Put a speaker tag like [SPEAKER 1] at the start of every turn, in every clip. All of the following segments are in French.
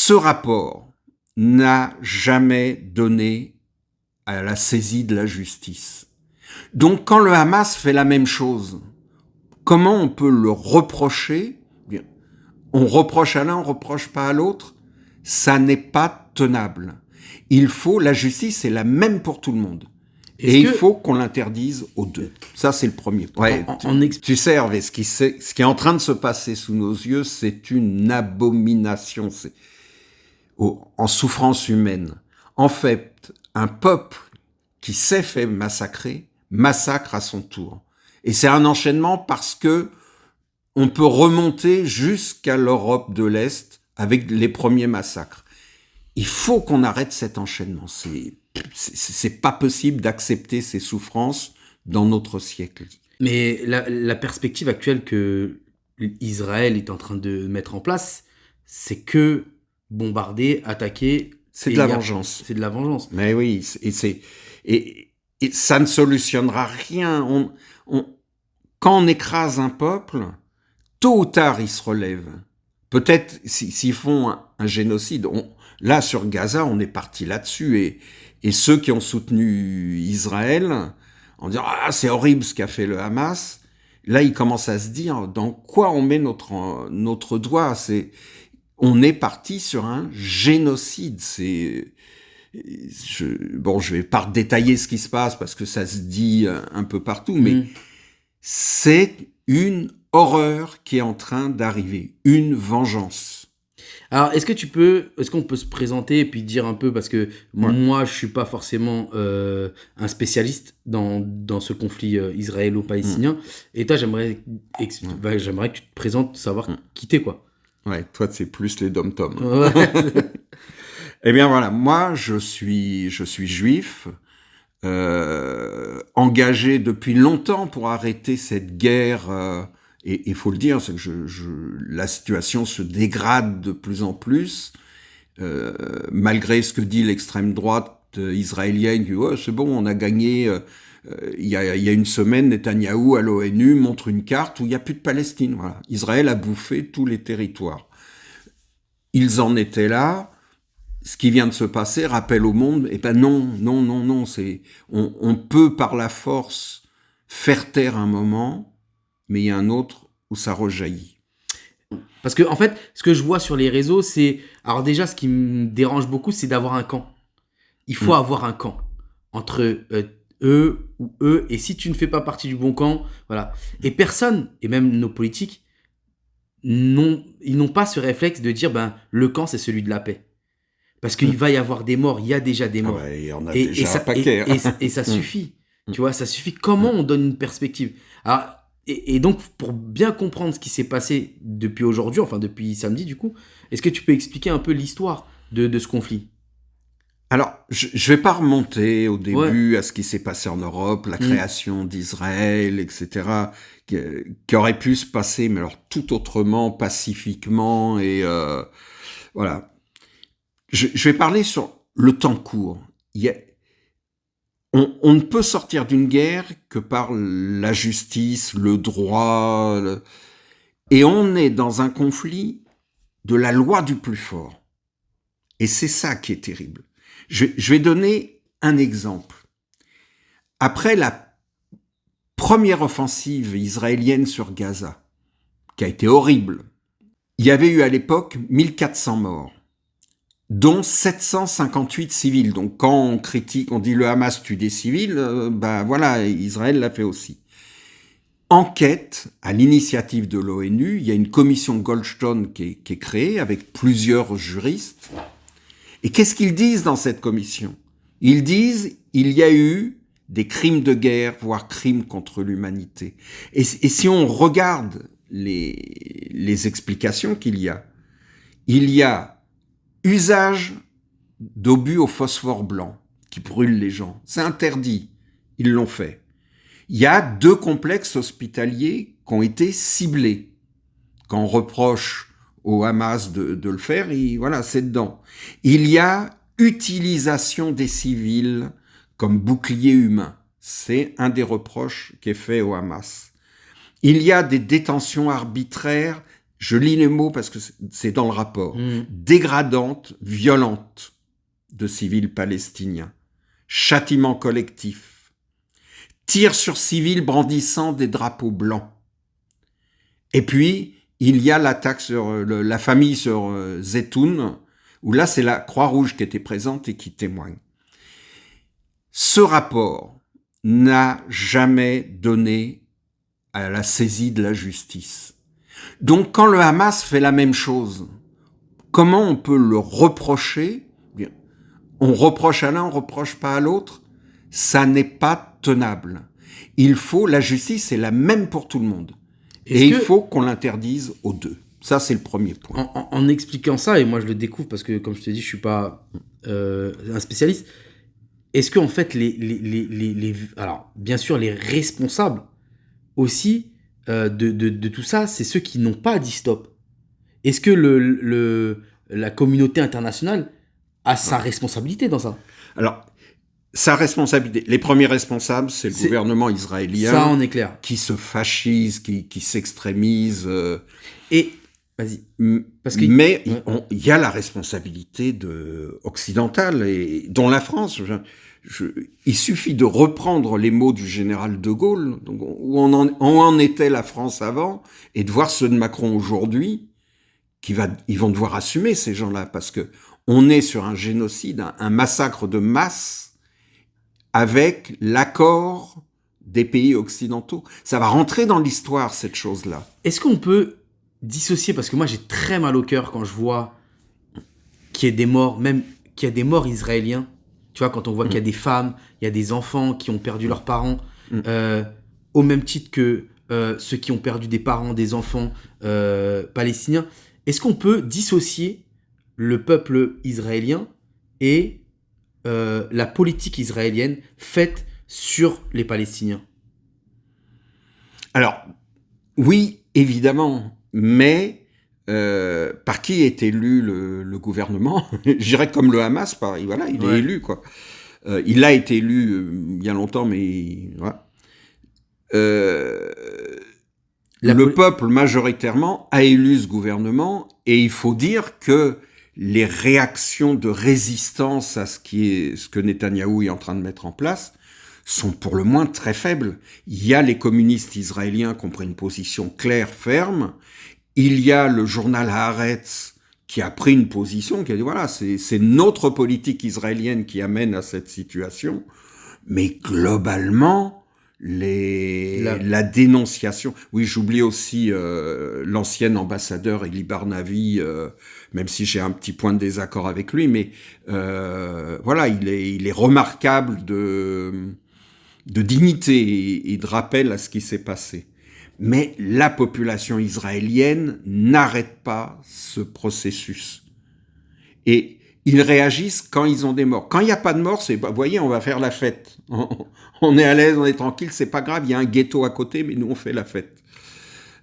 [SPEAKER 1] Ce rapport n'a jamais donné à la saisie de la justice. Donc quand le Hamas fait la même chose, comment on peut le reprocher ? Bien, on reproche à l'un, on reproche pas à l'autre. Ça n'est pas tenable. La justice est la même pour tout le monde. Et il faut qu'on l'interdise aux deux. Ça, c'est le premier point. Tu sais, Hervé, ce qui est en train de se passer sous nos yeux, c'est une abomination. En souffrance humaine. En fait, un peuple qui s'est fait massacrer, massacre à son tour. Et c'est un enchaînement parce que on peut remonter jusqu'à l'Europe de l'Est avec les premiers massacres. Il faut qu'on arrête cet enchaînement. C'est pas possible d'accepter ces souffrances dans notre siècle.
[SPEAKER 2] Mais la perspective actuelle que Israël est en train de mettre en place, c'est que bombarder, attaquer...
[SPEAKER 1] C'est de la vengeance.
[SPEAKER 2] C'est de la vengeance.
[SPEAKER 1] Mais oui, et ça ne solutionnera rien. Quand on écrase un peuple, tôt ou tard, il se relève. Peut-être s'ils font un génocide. Là, sur Gaza, on est parti là-dessus. Et ceux qui ont soutenu Israël, en disant « Ah, c'est horrible ce qu'a fait le Hamas », là, ils commencent à se dire « Dans quoi on met notre doigt ?» On est parti sur un génocide. Je vais pas détailler ce qui se passe parce que ça se dit un peu partout, mais c'est une horreur qui est en train d'arriver, une vengeance.
[SPEAKER 2] Alors, est-ce qu'on peut se présenter et puis dire un peu, parce que moi, je suis pas forcément un spécialiste dans ce conflit israélo-palestinien, et toi, j'aimerais que tu te présentes, savoir qui t'es, quoi.
[SPEAKER 1] Ouais, toi, c'est plus les dom-toms.
[SPEAKER 2] Ouais.
[SPEAKER 1] Eh bien, voilà, moi, je suis juif, engagé depuis longtemps pour arrêter cette guerre, et il faut le dire, c'est que la situation se dégrade de plus en plus, malgré ce que dit l'extrême droite israélienne, ouais, c'est bon, on a gagné. Il y a une semaine, Netanyahou à l'ONU montre une carte où il n'y a plus de Palestine. Voilà. Israël a bouffé tous les territoires. Ils en étaient là. Ce qui vient de se passer rappelle au monde, non. On peut par la force faire taire un moment, mais il y a un autre où ça rejaillit.
[SPEAKER 2] Parce que, en fait, ce que je vois sur les réseaux, c'est... Alors déjà, ce qui me dérange beaucoup, c'est d'avoir un camp. Il faut avoir un camp entre eux ou eux, et si tu ne fais pas partie du bon camp, voilà. Et personne, et même nos politiques, ils n'ont pas ce réflexe de dire, le camp, c'est celui de la paix. Parce qu'il va y avoir des morts, il y a déjà des morts.
[SPEAKER 1] Ouais, on a déjà un paquet.
[SPEAKER 2] Et ça suffit. Tu vois, ça suffit. Comment on donne une perspective ? Alors, et donc, pour bien comprendre ce qui s'est passé depuis aujourd'hui, enfin depuis samedi du coup, est-ce que tu peux expliquer un peu l'histoire de ce conflit ?
[SPEAKER 1] Alors, je vais pas remonter au début à ce qui s'est passé en Europe, la création d'Israël, etc., qui aurait pu se passer, mais alors tout autrement, pacifiquement, et voilà. Je vais parler sur le temps court. On ne peut sortir d'une guerre que par la justice, le droit, et on est dans un conflit de la loi du plus fort. Et c'est ça qui est terrible. Je vais donner un exemple. Après la première offensive israélienne sur Gaza, qui a été horrible, il y avait eu à l'époque 1400 morts, dont 758 civils. Donc quand on critique, on dit le Hamas tue des civils, voilà, Israël l'a fait aussi. Enquête, à l'initiative de l'ONU, il y a une commission Goldstone qui est créée avec plusieurs juristes. Et qu'est-ce qu'ils disent dans cette commission ? Ils disent il y a eu des crimes de guerre, voire crimes contre l'humanité. Et si on regarde les explications qu'il y a usage d'obus au phosphore blanc qui brûlent les gens. C'est interdit. Ils l'ont fait. Il y a 2 complexes hospitaliers qui ont été ciblés. Quand on reproche au Hamas de le faire, voilà, c'est dedans. Il y a utilisation des civils comme bouclier humain. C'est un des reproches qui est fait au Hamas. Il y a des détentions arbitraires je lis les mots parce que c'est dans le rapport, dégradante, violente de civils palestiniens, châtiment collectif, tir sur civils brandissant des drapeaux blancs. Et puis, il y a l'attaque sur la famille sur Zetoun, où là, c'est la Croix-Rouge qui était présente et qui témoigne. Ce rapport n'a jamais donné à la saisie de la justice. Donc, quand le Hamas fait la même chose, comment on peut le reprocher ? On reproche à l'un, on reproche pas à l'autre. Ça n'est pas tenable. La justice est la même pour tout le monde. Et il faut qu'on l'interdise aux deux. Ça, c'est le premier point.
[SPEAKER 2] En expliquant ça, et moi je le découvre parce que, comme je te dis, je suis pas un spécialiste. Est-ce que en fait, alors bien sûr, les responsables aussi de tout ça, c'est ceux qui n'ont pas dit stop. Est-ce que la communauté internationale a sa responsabilité dans ça ?
[SPEAKER 1] Alors, sa responsabilité. Les premiers responsables, c'est le gouvernement israélien.
[SPEAKER 2] Ça, on est clair.
[SPEAKER 1] Qui se fascise, qui s'extrémise.
[SPEAKER 2] Et, vas-y.
[SPEAKER 1] Mais il y a la responsabilité occidentale, et dont la France. Il suffit de reprendre les mots du général de Gaulle, donc, où en était la France avant, et de voir ceux de Macron aujourd'hui, ils vont devoir assumer ces gens-là, parce que on est sur un génocide, un massacre de masse, avec l'accord des pays occidentaux. Ça va rentrer dans l'histoire, cette chose-là.
[SPEAKER 2] Est-ce qu'on peut dissocier, parce que moi j'ai très mal au cœur quand je vois qu'il y ait des morts, même qu'il y a des morts israéliens. Tu vois, quand on voit qu'il y a des femmes, il y a des enfants qui ont perdu leurs parents, au même titre que ceux qui ont perdu des parents, des enfants palestiniens. Est-ce qu'on peut dissocier le peuple israélien et la politique israélienne faite sur les Palestiniens ? Alors,
[SPEAKER 1] oui, évidemment, mais par qui est élu le gouvernement ? Je dirais comme le Hamas, voilà, il est élu, quoi. Il a été élu il y a longtemps, mais voilà. Le peuple, majoritairement, a élu ce gouvernement, et il faut dire que les réactions de résistance à ce que Netanyahou est en train de mettre en place sont pour le moins très faibles. Il y a les communistes israéliens qui ont pris une position claire, ferme. Il y a le journal Haaretz qui a pris une position, qui a dit voilà, c'est notre politique israélienne qui amène à cette situation. Mais globalement, la dénonciation. Oui, j'oublie aussi l'ancien ambassadeur Eli Barnavi, même si j'ai un petit point de désaccord avec lui, mais voilà, il est remarquable de dignité et de rappel à ce qui s'est passé. Mais la population israélienne n'arrête pas ce processus. Et ils réagissent quand ils ont des morts. Quand il n'y a pas de morts, c'est, vous voyez, on va faire la fête. On est à l'aise, on est tranquille, c'est pas grave, il y a un ghetto à côté, mais nous on fait la fête.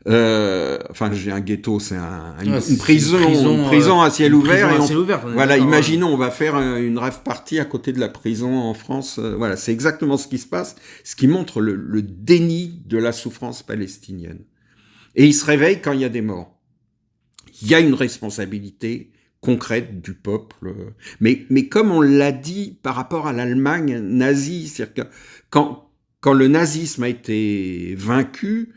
[SPEAKER 1] J'ai un ghetto, c'est une prison à ciel ouvert. Voilà, imaginons, on va faire une rave party à côté de la prison en France. Voilà, c'est exactement ce qui se passe, ce qui montre le déni de la souffrance palestinienne. Et il se réveille quand il y a des morts. Il y a une responsabilité concrète du peuple. Mais comme on l'a dit par rapport à l'Allemagne nazie, c'est-à-dire que quand le nazisme a été vaincu,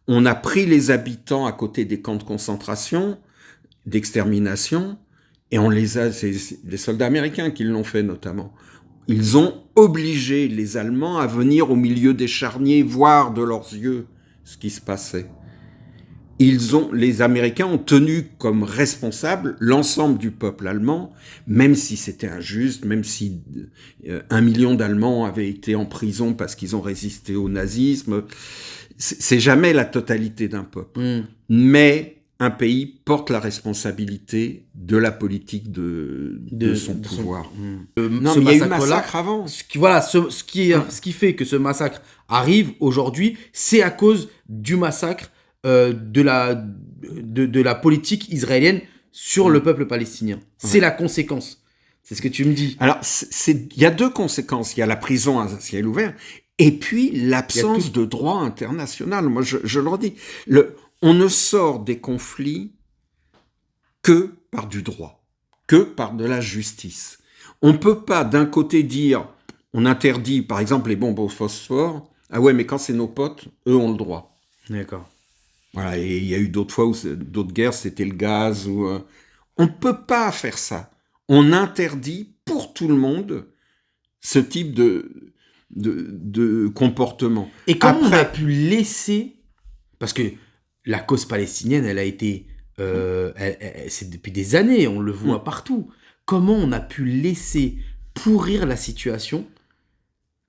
[SPEAKER 1] on a pris les habitants à côté des camps de concentration, d'extermination, et c'est les soldats américains qui l'ont fait notamment. Ils ont obligé les Allemands à venir au milieu des charniers voir de leurs yeux ce qui se passait. Les Américains ont tenu comme responsable l'ensemble du peuple allemand, même si c'était injuste, même si 1 million d'Allemands avaient été en prison parce qu'ils ont résisté au nazisme. C'est jamais la totalité d'un peuple. Mais un pays porte la responsabilité de la politique de son pouvoir.
[SPEAKER 2] Non, mais il y a eu massacre avant. Ce qui fait que ce massacre arrive aujourd'hui, c'est à cause du massacre de la politique israélienne sur le peuple palestinien. C'est la conséquence. C'est ce que tu me dis.
[SPEAKER 1] Alors, il y a deux conséquences. Il y a la prison à ciel ouvert, et puis l'absence de droit international. Moi, je le redis. on ne sort des conflits que par du droit, que par de la justice. On ne peut pas d'un côté dire, on interdit par exemple les bombes au phosphore, ah ouais, mais quand c'est nos potes, eux ont le droit.
[SPEAKER 2] D'accord.
[SPEAKER 1] Voilà, et il y a eu d'autres fois où d'autres guerres, c'était le gaz. On ne peut pas faire ça. On interdit pour tout le monde ce type de comportement.
[SPEAKER 2] Et comment on a pu laisser... Parce que la cause palestinienne, elle a été... c'est depuis des années, on le voit partout. Comment on a pu laisser pourrir la situation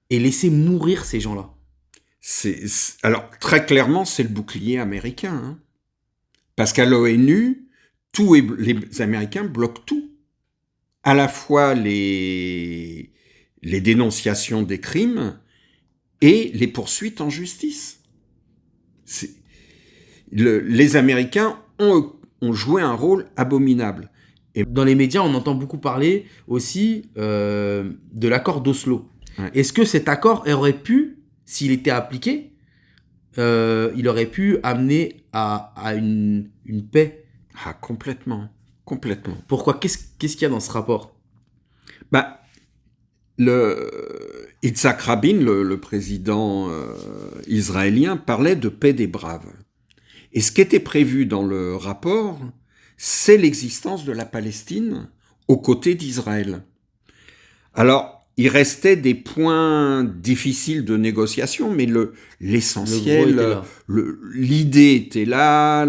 [SPEAKER 2] et laisser mourir ces gens-là?
[SPEAKER 1] Alors, très clairement, c'est le bouclier américain. Hein. Parce qu'à l'ONU, les Américains bloquent tout. À la fois les dénonciations des crimes et les poursuites en justice. Les Américains ont joué un rôle abominable.
[SPEAKER 2] Et dans les médias, on entend beaucoup parler aussi de l'accord d'Oslo. Ouais. Est-ce que cet accord aurait pu, s'il était appliqué, il aurait pu amener à une paix?
[SPEAKER 1] Ah, complètement. Complètement.
[SPEAKER 2] Pourquoi? Qu'est-ce qu'il y a dans ce rapport?
[SPEAKER 1] Yitzhak Rabin, le président israélien, parlait de paix des braves. Et ce qui était prévu dans le rapport, c'est l'existence de la Palestine aux côtés d'Israël. Alors, il restait des points difficiles de négociation, mais l'essentiel, l'idée était là.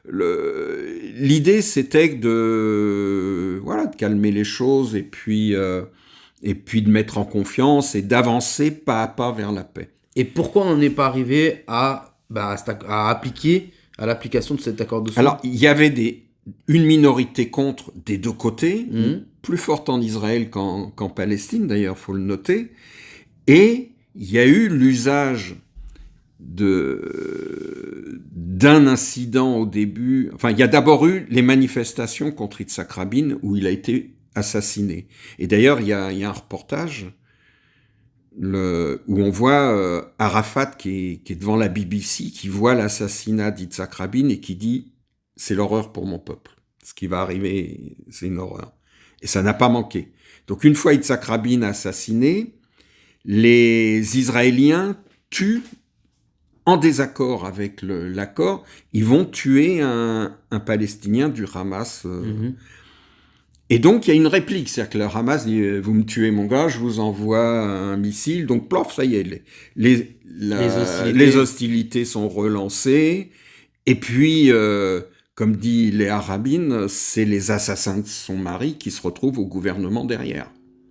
[SPEAKER 1] L'idée, c'était de calmer les choses et puis de mettre en confiance et d'avancer pas à pas vers la paix.
[SPEAKER 2] Et pourquoi on n'est pas arrivé à appliquer à l'application de cet accord d'Oslo?
[SPEAKER 1] Alors, il y avait une minorité contre des deux côtés, plus forte en Israël qu'en Palestine, d'ailleurs, il faut le noter. Et il y a eu l'usage d'un incident au début. Enfin, il y a d'abord eu les manifestations contre Yitzhak Rabin où il a été assassiné. Et d'ailleurs, il y a un reportage où on voit Arafat qui est devant la BBC, qui voit l'assassinat d'Yitzhak Rabin et qui dit « c'est l'horreur pour mon peuple. Ce qui va arriver, c'est une horreur. » Et ça n'a pas manqué. Donc une fois Yitzhak Rabin assassiné, les Israéliens tuent, en désaccord avec l'accord, ils vont tuer un Palestinien du Hamas. Et donc, il y a une réplique, c'est-à-dire que le Hamas dit « Vous me tuez, mon gars, je vous envoie un missile. » Donc, plof, ça y est, les hostilités sont relancées. Et puis, comme dit Léa Rabin, c'est les assassins de son mari qui se retrouvent au gouvernement derrière.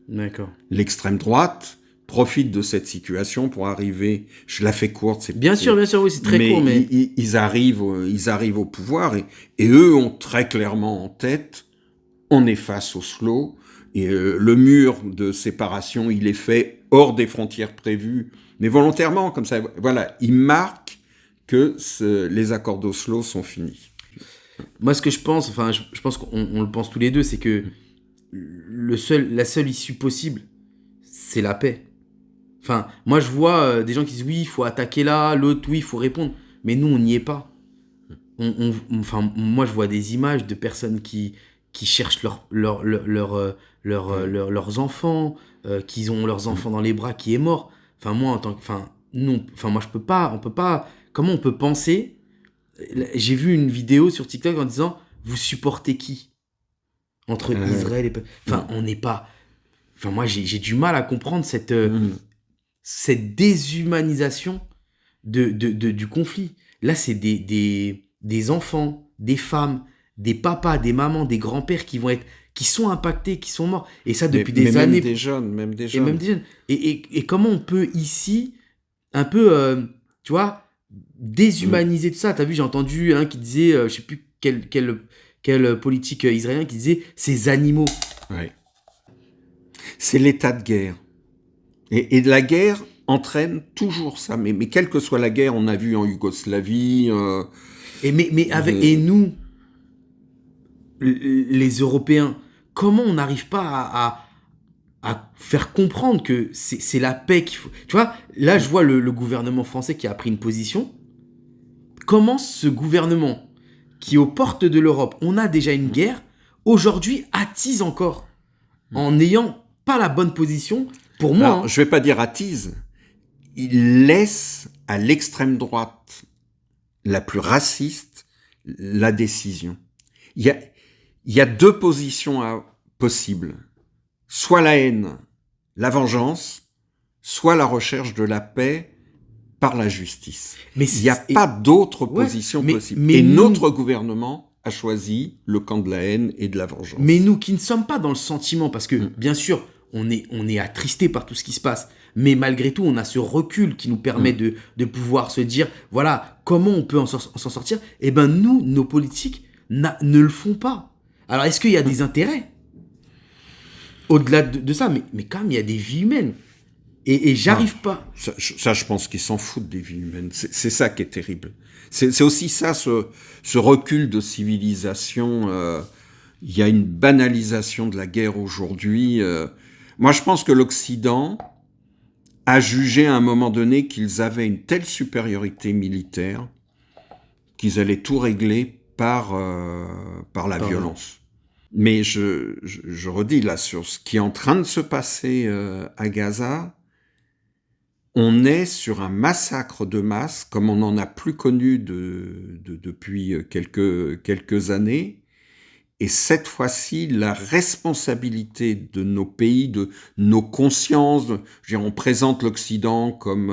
[SPEAKER 2] D'accord.
[SPEAKER 1] L'extrême droite profite de cette situation pour arriver, je la fais courte.
[SPEAKER 2] Bien sûr, oui, c'est très court. Mais
[SPEAKER 1] ils arrivent au pouvoir et eux ont très clairement en tête, on est face au Oslo, et le mur de séparation, il est fait hors des frontières prévues, mais volontairement, comme ça, voilà, ils marquent que les accords d'Oslo sont finis.
[SPEAKER 2] Moi, ce que je pense, je pense qu'on le pense tous les deux, c'est que la seule issue possible, c'est la paix. Enfin, moi, je vois des gens qui disent oui, il faut attaquer là, l'autre, oui, il faut répondre. Mais nous, on n'y est pas. Moi, je vois des images de personnes qui cherchent leurs enfants, qui ont leurs enfants dans les bras, qui est mort. Enfin, moi, moi, je peux pas, on peut pas. Comment on peut penser? J'ai vu une vidéo sur TikTok en disant vous supportez qui entre Israël et. Enfin, on n'est pas. Enfin, moi, j'ai du mal à comprendre cette déshumanisation du conflit. Là, c'est des enfants, des femmes, des papas, des mamans, des grands-pères qui sont impactés, qui sont morts. Et ça depuis des années.
[SPEAKER 1] Même des jeunes.
[SPEAKER 2] Et comment on peut ici, un peu, tu vois, déshumaniser tout ça? T'as vu, j'ai entendu un qui disait, je sais plus quel politique israélien qui disait ces animaux.
[SPEAKER 1] Ouais. C'est l'état de guerre. Et la guerre entraîne toujours ça. Mais quelle que soit la guerre, on a vu en Yougoslavie.
[SPEAKER 2] Et nous, les Européens, comment on n'arrive pas à faire comprendre que c'est la paix qu'il faut. Tu vois, là, je vois le gouvernement français qui a pris une position. comment ce gouvernement qui est aux portes de l'Europe, on a déjà une guerre, aujourd'hui attise encore en n'ayant pas la bonne position pour moi.
[SPEAKER 1] Alors, je vais pas dire attise, il laisse à l'extrême droite la plus raciste la décision. Il y a deux positions possibles. Soit la haine, la vengeance, soit la recherche de la paix par la justice.
[SPEAKER 2] Mais
[SPEAKER 1] il n'y a pas d'autre position possible. Et notre gouvernement a choisi le camp de la haine et de la vengeance.
[SPEAKER 2] Mais nous qui ne sommes pas dans le sentiment, parce que bien sûr, on est attristé par tout ce qui se passe, mais malgré tout, on a ce recul qui nous permet de pouvoir se dire, voilà, comment on peut s'en sortir. Eh ben nous, nos politiques ne le font pas. Alors, est-ce qu'il y a des intérêts au-delà de ça, mais quand même, il y a des vies humaines. Et j'arrive pas.
[SPEAKER 1] Ça, je pense qu'ils s'en foutent des vies humaines. C'est ça qui est terrible. C'est aussi ça, ce recul de civilisation. Il y a une banalisation de la guerre aujourd'hui. Moi, je pense que l'Occident a jugé à un moment donné qu'ils avaient une telle supériorité militaire qu'ils allaient tout régler par la violence. Mais je redis là, sur ce qui est en train de se passer à Gaza, on est sur un massacre de masse comme on n'en a plus connu depuis quelques années. Et cette fois-ci, la responsabilité de nos pays, de nos consciences, on présente l'Occident comme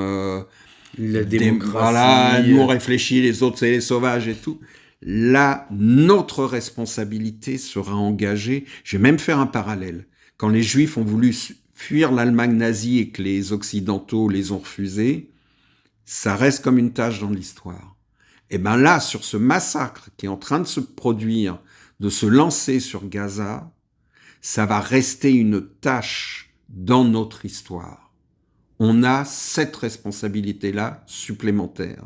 [SPEAKER 2] la démocratie.
[SPEAKER 1] Voilà, nous on réfléchit, les autres c'est les sauvages et tout. Là, notre responsabilité sera engagée. Je vais même faire un parallèle. Quand les Juifs ont voulu fuir l'Allemagne nazie et que les Occidentaux les ont refusés, ça reste comme une tâche dans l'histoire. Et bien là, sur ce massacre qui est en train de se produire, de se lancer sur Gaza, ça va rester une tâche dans notre histoire. On a cette responsabilité-là supplémentaire.